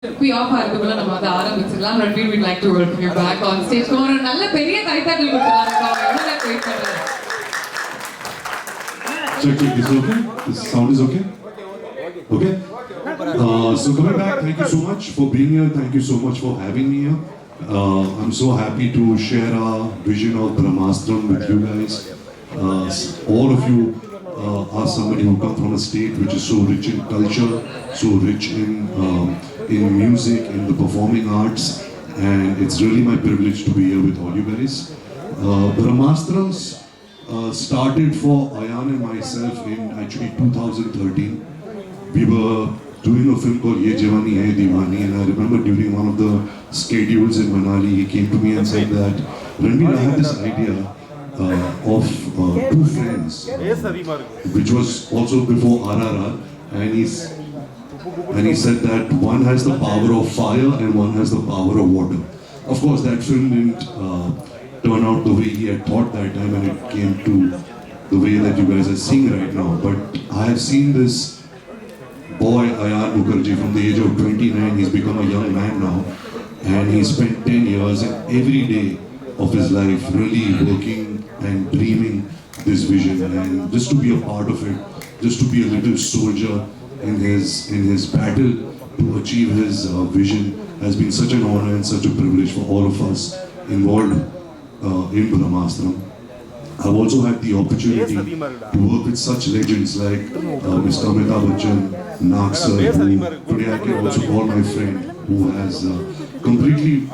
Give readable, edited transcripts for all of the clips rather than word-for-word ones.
We are Bharatavula Namada Arambichilla. Ranbir, we'd like to welcome you back on stage. Come on, nalla periya kaithaadal kuduthaanga. Check, is it okay? The sound is okay? Okay? So coming back, thank you so much for being here. Thank you so much for having me here. I'm so happy to share our vision of Brahmastra with you guys. All of you are somebody who come from a state which is so rich in culture, so rich in music, in the performing arts, and it's really my privilege to be here with all you guys. Brahmastrams started for Ayan and myself in actually 2013. We were doing a film called Ye Jawani Hai Diwani, and I remember during one of the schedules in Manali, he came to me and said that, Ranbir, I have this idea of two friends, which was also before RRR, and he said that one has the power of fire and one has the power of water. Of course, that film didn't turn out the way he had thought that time, and it came to the way that you guys are seeing right now. But I have seen this boy, Ayan Mukherjee, from the age of 29, he's become a young man now, and he spent 10 years and every day of his life really working and dreaming this vision, and just to be a part of it, just to be a little soldier in his battle to achieve his vision has been such an honor and such a privilege for all of us involved in Brahmastra. I've also had the opportunity to work with such legends like Mr. Amitabh Bachchan, Nag sir, who today I can also call my friend, who has completely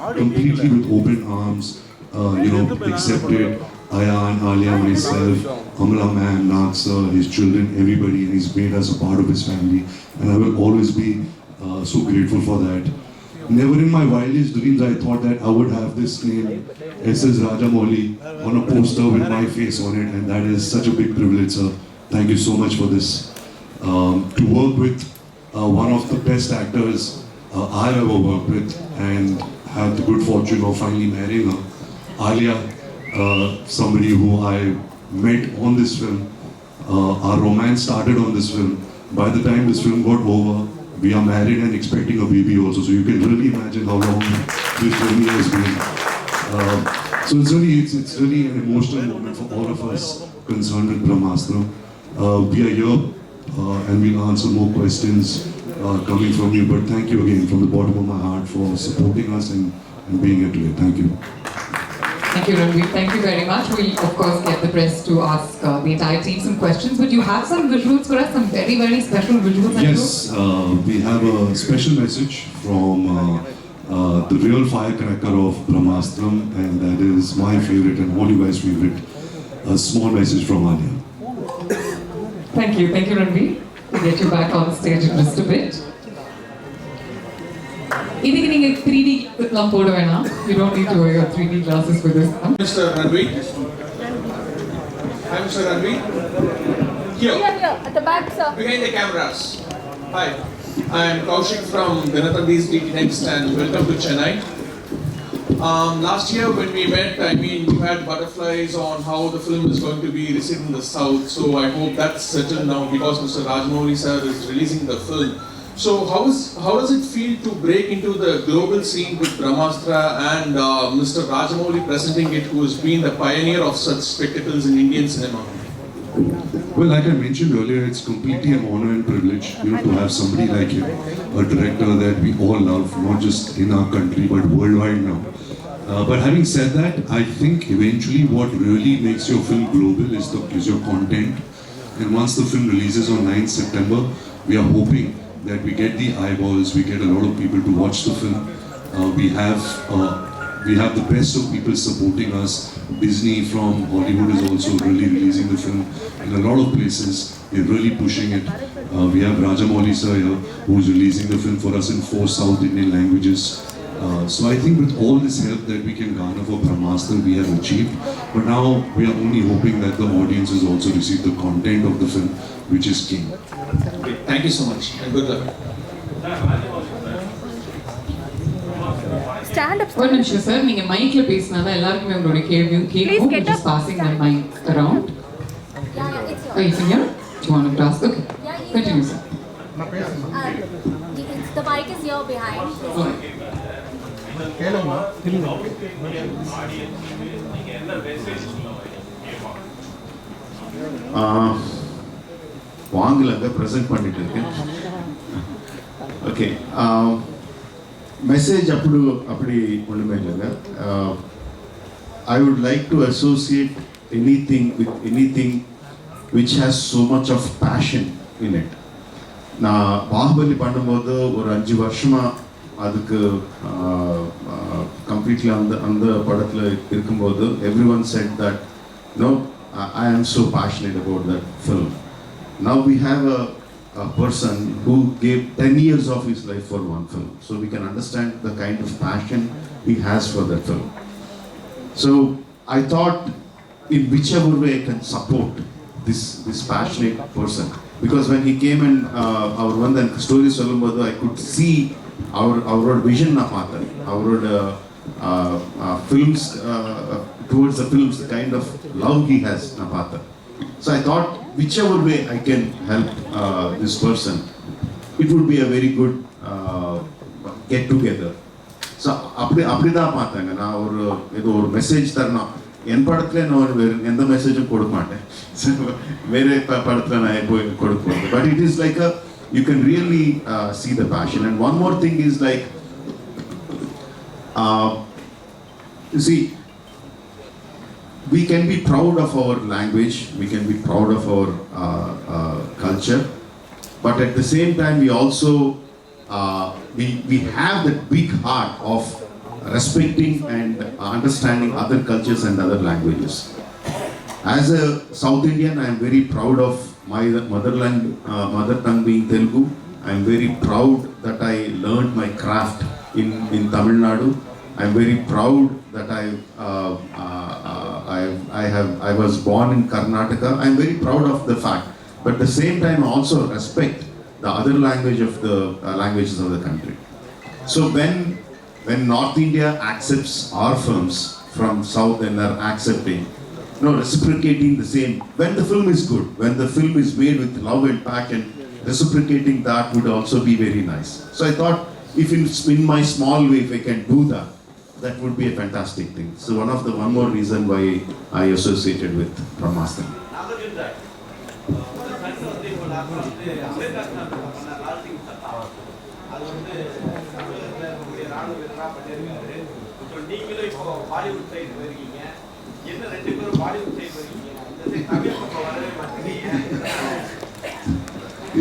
with open arms, accepted Ayan, Alia, myself, Amla ma'am, Nag sir, his children, everybody, and he's made us a part of his family, and I will always be so grateful for that. Never in my wildest dreams I thought that I would have this name, SS Rajamouli, on a poster with my face on it, and that is such a big privilege, sir. Thank you so much for this. To work with one of the best actors I've ever worked with, and have the good fortune of finally marrying her, Alia, somebody who I met on this film. Our romance started on this film. By the time this film got over, we are married and expecting a baby also. So you can really imagine how long this journey has been. So it's really an emotional moment for all of us concerned with Brahmastra. We are here and we'll answer more questions coming from you. But thank you again from the bottom of my heart for supporting us and being here today. Thank you. Thank you, Ranbir. Thank you very much. We'll, of course, get the press to ask the entire team some questions, but you have some visuals for us, some very, very special visuals. Yes, we have a special message from the real firecracker of Brahmastra, and that is my favorite and all you guys' favorite, a small message from Alia. Thank you, Ranbir. We'll get you back on stage in just a bit. You don't need to wear your 3D glasses for this. Mr. Ranbir. Hi, Mr. Ranbir. Here, at the back, sir. behind the cameras. Hi, I am Kaushik from JayaTV Digital Next, and welcome to Chennai. Last year when we met, you had butterflies on how the film is going to be received in the South. So I hope that's settled now because Mr. Rajamouli sir is releasing the film. So how does it feel to break into the global scene with Brahmastra and Mr. Rajamouli presenting it, who has been the pioneer of such spectacles in Indian cinema? Well, like I mentioned earlier, it's completely an honor and privilege, to have somebody like him, a director that we all love, not just in our country but worldwide now. But having said that, I think eventually what really makes your film global is your content. And once the film releases on 9th September, we are hoping that we get the eyeballs, we get a lot of people to watch the film. We have the best of people supporting us. Disney from Hollywood is also really releasing the film in a lot of places. They're really pushing it. We have Rajamouli sir here, who's releasing the film for us in 4 South Indian languages. So I think with all this help that we can garner for Brahmastra, we have achieved. But now we are only hoping that the audiences also receive the content of the film, which is king. Great. Thank you so much and good luck. Stand up. One minute, sir. You have mic. Please just passing the mic around. Yeah, it's Are you here? Do you want to ask? Okay. Continue, sir. the The mic is here behind. வாங்கலங்க present பண்ணிட்டு இருக்கேன். Okay, message அப்படி ஒன்றுமே இல்லைங்க. I would like to associate anything with anything which has so much of passion in it. நான் பாகுபலி பண்ணும்போது ஒரு 5 வருஷமா அதுக்கு கம்ப்ளீட்லி அந்த படத்தில் இருக்கும்போது everyone said that no, I am so passionate about that film. Now we have a person who gave 10 years of his life for one film, so we can understand the kind of passion he has for that film. So I thought in whichever way I can support this passionate person, because when he came and our one then story சொல்லும்போது I could see our vision na paathan, our films towards the films, the kind of love he has na paathan. So I thought whichever way I can help this person, it would be a very good get together. So அப்படிதான் பார்த்தாங்க. நான் ஒரு message தரணும், என் படத்தில் நான் எந்த மெசேஜும் கொடுக்க மாட்டேன், வேறு படத்தில் நான் போய் கொடுப்பேன். But it is like you can really see the passion. And one more thing is like, you see, we can be proud of our language, we can be proud of our culture, but at the same time we also we have that big heart of respecting and understanding other cultures and other languages. As a South Indian, I am very proud of my mother tongue being Telugu. I am very proud that I learned my craft in Tamil Nadu. I am very proud that I was born in Karnataka. I am very proud of the fact, but at the same time I also respect the other language of the languages of the country. So when North India accepts our films from South and are accepting, reciprocating the same, when the film is good, when the film is made with love and passion, reciprocating that would also be very nice. So I thought if in my small way, if I can do that, that would be a fantastic thing. So one more reason why I associated with Brahmastra.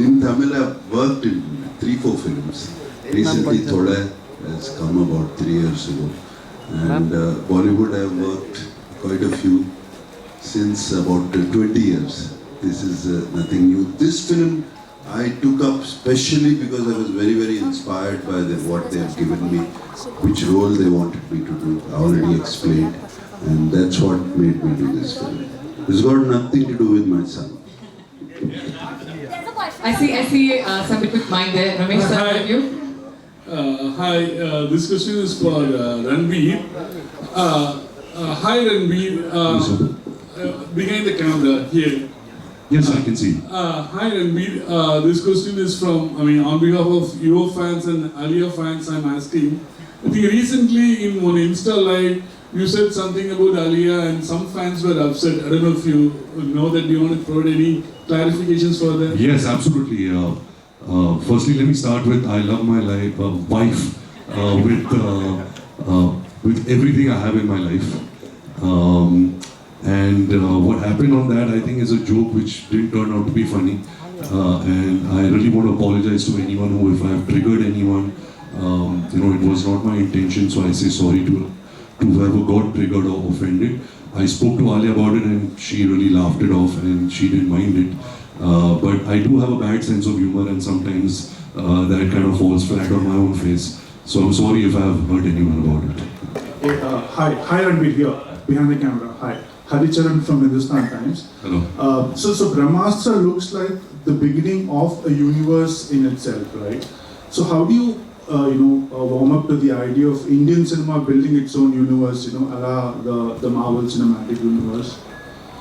In Tamil, I've worked in 3-4 films. Recently, Thoda has come about 3 years ago. And Bollywood, I've worked quite a few since about 20 years. This is nothing new. This film I took up specially because I was very, very inspired by what they have given me, which role they wanted me to do. I already explained, and that's what made me do this film. It's got nothing to do with my son. There's a question. I see somebody with mind there. Ramesh sir, Hi. you? Hi, this question is for Ranbir. Hi Ranbir, behind the camera here. Yes, I can see. Hi Ranbir, this question is from, on behalf of your fans and Alia fans, I'm asking. I think recently in one Insta live, you said something about Alia and some fans were upset. I don't know if you know that. Do you want to provide any clarifications for that? Yes, absolutely. Firstly, let me start with I love my wife with everything I have in my life. And what happened on that, I think, is a joke which didn't turn out to be funny. And I really want to apologize to anyone who, if I have triggered anyone, it was not my intention. So I say sorry to whoever got triggered or offended. I spoke to Alia about it and she really laughed it off and she didn't mind it. But I do have a bad sense of humor and sometimes that kind of falls flat on my own face. So I'm sorry if I have hurt anyone about it. Hi Ranbir here, behind the camera. Hi. Haricharan from Hindustan Times. Hello. So Brahmastra looks like the beginning of a universe in itself, right? So how do you, warm up to the idea of Indian cinema building its own universe, a la the Marvel Cinematic Universe?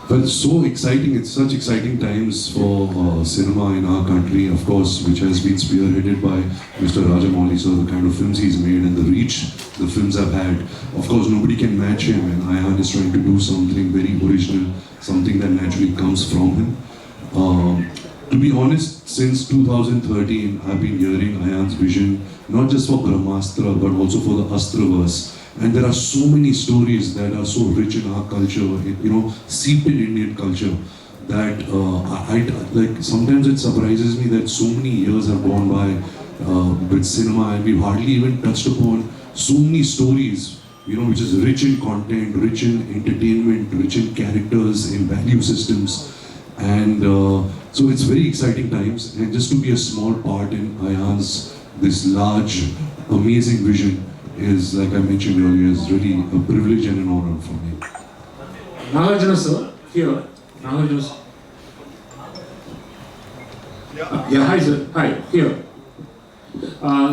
Well, it's so exciting. It's such exciting times for cinema in our country, of course, which has been spearheaded by Mr. Rajamouli. So the kind of films he's made and the reach the films have had, of course, nobody can match him. And Ayan is trying to do something very original, something that naturally comes from him. To be honest, since 2013, I've been hearing Ayan's vision, not just for Brahmastra, but also for the Astraverse. And there are so many stories that are so rich in our culture, seeped in Indian culture, that like sometimes it surprises me that so many years have gone by with cinema and we've hardly even touched upon so many stories, which is rich in content, rich in entertainment, rich in characters, in value systems. And so it's very exciting times, and just to be a small part in Ayan's this large, amazing vision is, like I mentioned earlier, is really a privilege and an honor for me. Nagarjuna sir, here. Nagarjuna sir. Yeah, hi sir. Hi, here.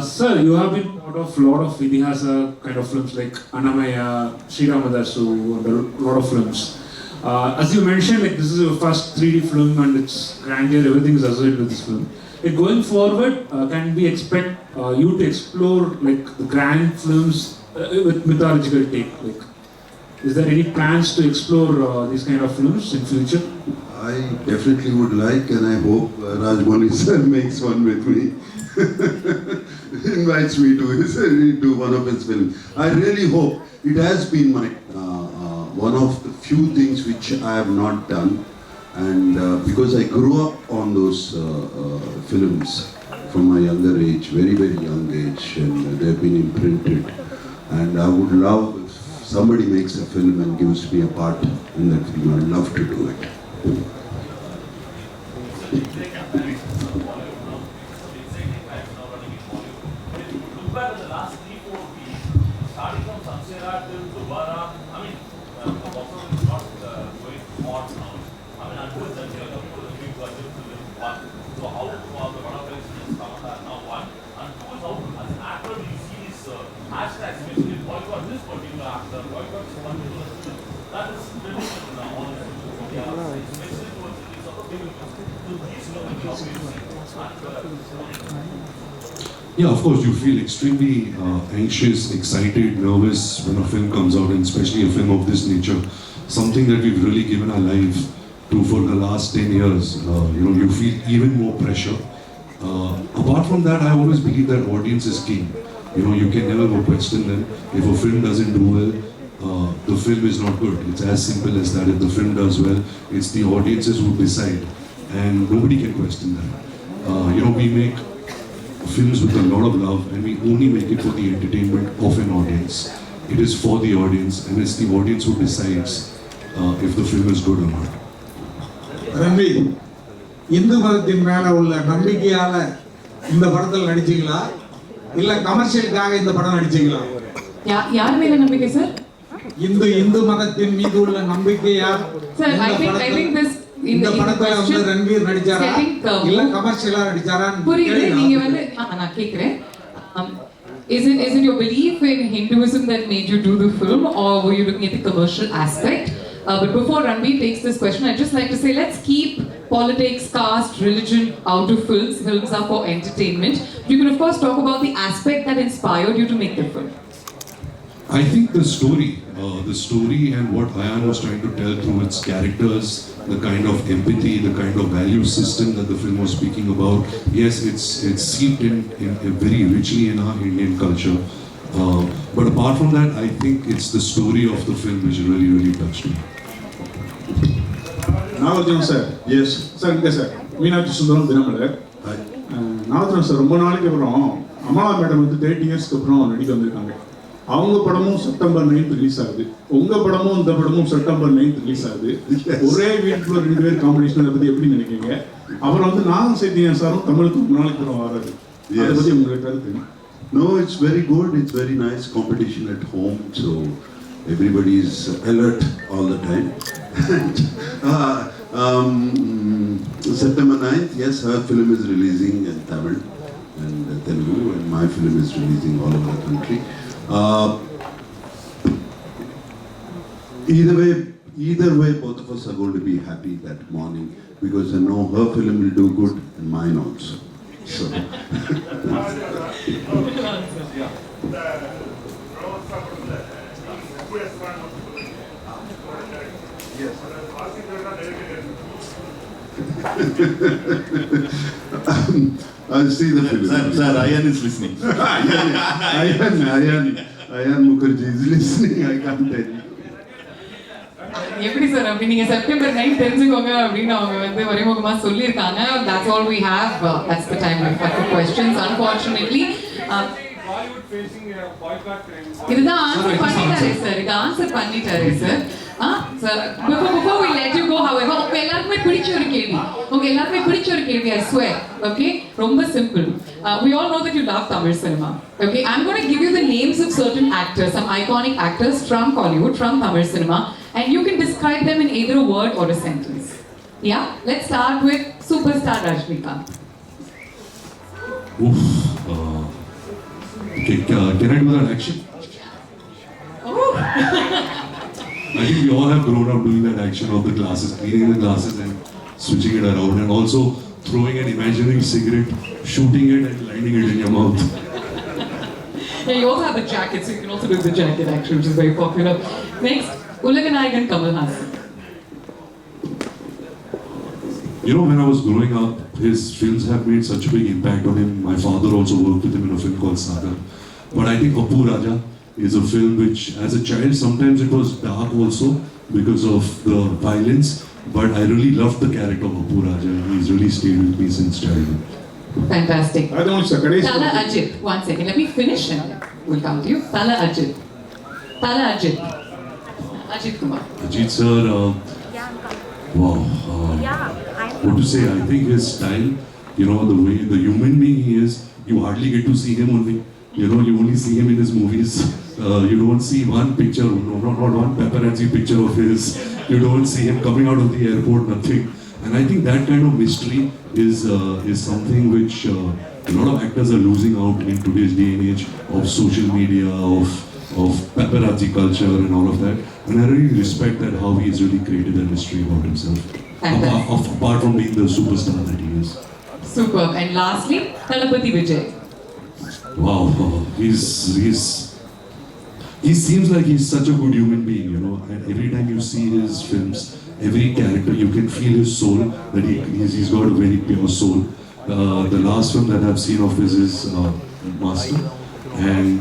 Sir, you have been part of a lot of Idihasa kind of films like Annamaya, Sri Ramadasu, and a lot of films. As you mentioned, like this is your first 3D film and it's grandeur, everything is associated with this film. Like going forward, can we expect you to explore like the grand films with mythological take? Like, is there any plans to explore these kind of films in future? I definitely would like, and I hope Rajamouli sir makes one with me. Invites me to one of his films. I really hope. It has been my one of the few things which I have not done, and because I grew up on those films from my younger age, very, very young age, and they have been imprinted. And I would love if somebody makes a film and gives me a part in that film. I'd love to do it. Yeah, of course, you feel extremely anxious, excited, nervous when a film comes out, and especially a film of this nature, something that we've really given our life to for the last 10 years. You feel even more pressure. Apart from that, I always believe that audience is king. You can never go question them. If a film doesn't do well, the film is not good. It's as simple as that. If the film does well, it's the audiences who decide, and nobody can question that. We make films with a lot of love, and we only make it for the entertainment of an audience. It is for the audience, and it's the audience who decides if the film is good or not. Ranbir, Hindu மதத்தின் மேல உள்ள நம்பிக்கையால இந்த படத்துல நடிச்சீங்களா இல்ல கமர்ஷியலுக்காக இந்த படம் நடிச்சீங்களா? யார் மேல நம்பிக்கை சார்? இந்து மதத்தின் மீது உள்ள நம்பிக்கையா? Sir, I think this இந்த படத்துல வந்து ரன்வீர் நடிச்சாரா இல்ல கமர்ஷியலா நடிச்சாரா? புரியல, நீங்க வந்து நான் கேக்குறேன். Is it your belief in Hinduism that made you do the film, or were you looking at the commercial aspect? But before Ranbir takes this question, I'd just like to say, let's keep politics, caste, religion out of films. Films are for entertainment. You can of course talk about the aspect that inspired you to make the film. I think the story and what Ayan was trying to tell through its characters, the kind of empathy, the kind of value system that the film was speaking about, yes, it's seeped in very richly in our Indian culture. But apart from that, I think it's the story of the film which really, really touched me. Nagarjuna sir, yes. Sir, yes sir. Meenakshi Sundaram Dinamalar. Nagarjuna sir, ரொம்ப நாளைக்கு அப்புறம் Amala madam வந்து 30 இயர்ஸ்க்கு அப்புறம் நடிக்க வந்திருக்காங்க. அவங்க படமும் செப்டம்பர் 9th ரிலீஸ் ஆகுது. உங்க படமும் இந்த படமும் செப்டம்பர் 9th ரிலீஸ் ஆகுது. ஒரே வீட்டுக்குள்ள 2 பேர் காம்படிஷன் அதை பத்தி எப்படி நினைக்கிறீங்க? அப்புறம் வந்து நானும் சைத்தியா சாரும் தமிழுக்கு ரொம்ப நாளைக்கு அப்புறம் வராது. அதை பத்தி உங்களுக்கு கருத்து? No, it's very good. It's very nice competition at home, so everybody is alert all the time. September 9th, yes, her film is releasing in Tamil and Telugu, and my film is releasing all over the country. Either way, either way, both of us are going to be happy that morning because I know her film will do good and mine also. So. I'll see the film. Sir, Ayan is listening. Ayan Mukherjee is listening. I can't tell you. எப்படி sir அப்படி நீங்க September 9 தெரிஞ்சுக்கோங்க அப்படின்னு அவங்க வந்து வரைமுகமா சொல்லியிருக்காங்க. That's all we have. That's the time we have for questions. Unfortunately, இதுதான் answer பண்ணிட்டாரே சார். இது ஆன்சர் பண்ணிட்டாரே sir. Before we let you go, however, உங்க எல்லாருக்குமே பிடிச்ச ஒரு கேள்வி. I swear. Okay, ரொம்ப simple. We all know that you love Tamil cinema. Okay, I'm going to give you the names of certain actors, some iconic actors from Kollywood, from Tamil cinema, and you can describe them in either a word or a sentence. Yeah, let's start with superstar Rajnikant. Oof. Okay, can I do that action? Oh. I think we all have grown up doing that action of the glasses, cleaning the glasses and switching it around, and also throwing an imaginary cigarette, shooting it and lighting it in your mouth. Yeah, you also have the jacket, so you can also do the jacket action, which is very popular. Next, Ulaganayagan Kamal Haasan. You know, when I was growing up, his films have made such a big impact on him. My father also worked with him in a film called Sagar. But I think Appu Raja is a film which, as a child, sometimes it was dark also because of the violence. But I really loved the character of Appu Raja. He's really stayed with me since childhood. Fantastic. I don't know, Tala Ajit. One second, let me finish and we'll come to you. Tala Ajit. Ajit Kumar. Ajit sir, wow. What to say? I think his style, you know, the way, the human being he is, you hardly get to see him only. You know, you only see him in his movies. You don't see one picture, not one paparazzi picture of his. You don't see him coming out of the airport, nothing. And I think that kind of mystery is something which a lot of actors are losing out in today's day and age of social media, of paparazzi culture and all of that. And I really respect that how he has really created a mystery about himself. Apart from being the superstar that he is. Superb. And lastly, Thalapathy Vijay. Wow, he seems like he's such a good human being, you know. And every time you see his films, every character, you can feel his soul, that he's got a very pure soul. The last film that I've seen of his is Brahmastra. And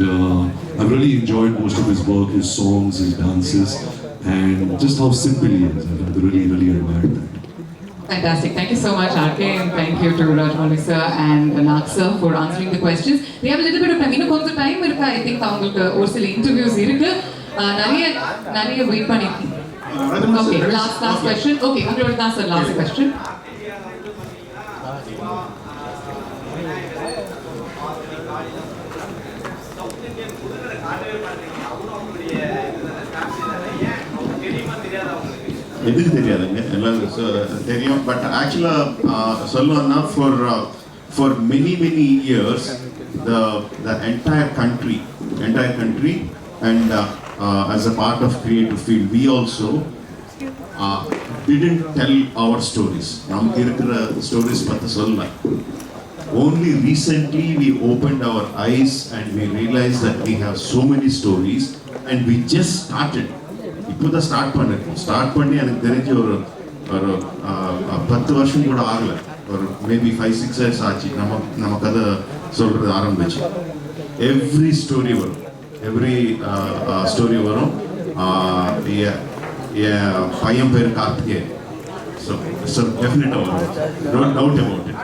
I've really enjoyed most of his work, his songs, his dances, and just how simple he is. I've really admired that. Fantastic. Thank you so much, RK, and thank you to Rajamouli sir and Nag sir for answering the questions. We have a little bit of time. இன்னும் கொஞ்சம் time இருக்கு. I think அவங்களுக்கு ஒரு சில interviews இருக்கு. நிறைய wait பண்ணிருக்கீங்க. Okay, last question. Okay, உங்களோட தான் சார் last question. எதுக்கு தெரியாதுங்க எல்லாருக்கும் தெரியும் பட் ஆக்சுவலாக சொல்லணும்னா for many years the entire country and as a part of creative field we also didn't tell our stories. நமக்கு இருக்கிற stories பற்றி சொல்லல. Only recently we opened our eyes and we realized that we have so many stories and we just started. இப்போ தான் start பண்ணி எனக்கு தெரிஞ்சு ஒரு 10 வருஷம் கூட ஆகலை, ஒரு மேபி 5-6 இயர்ஸ் ஆச்சு நம்ம கதை சொல்கிறது ஆரம்பிச்சு. எவ்ரி ஸ்டோரி வரும். என் பையன் பேர் கார்த்திகேயன். ஸோ டெஃபினட்டாக வரும், நோ டவுட் அபவுட் இட்.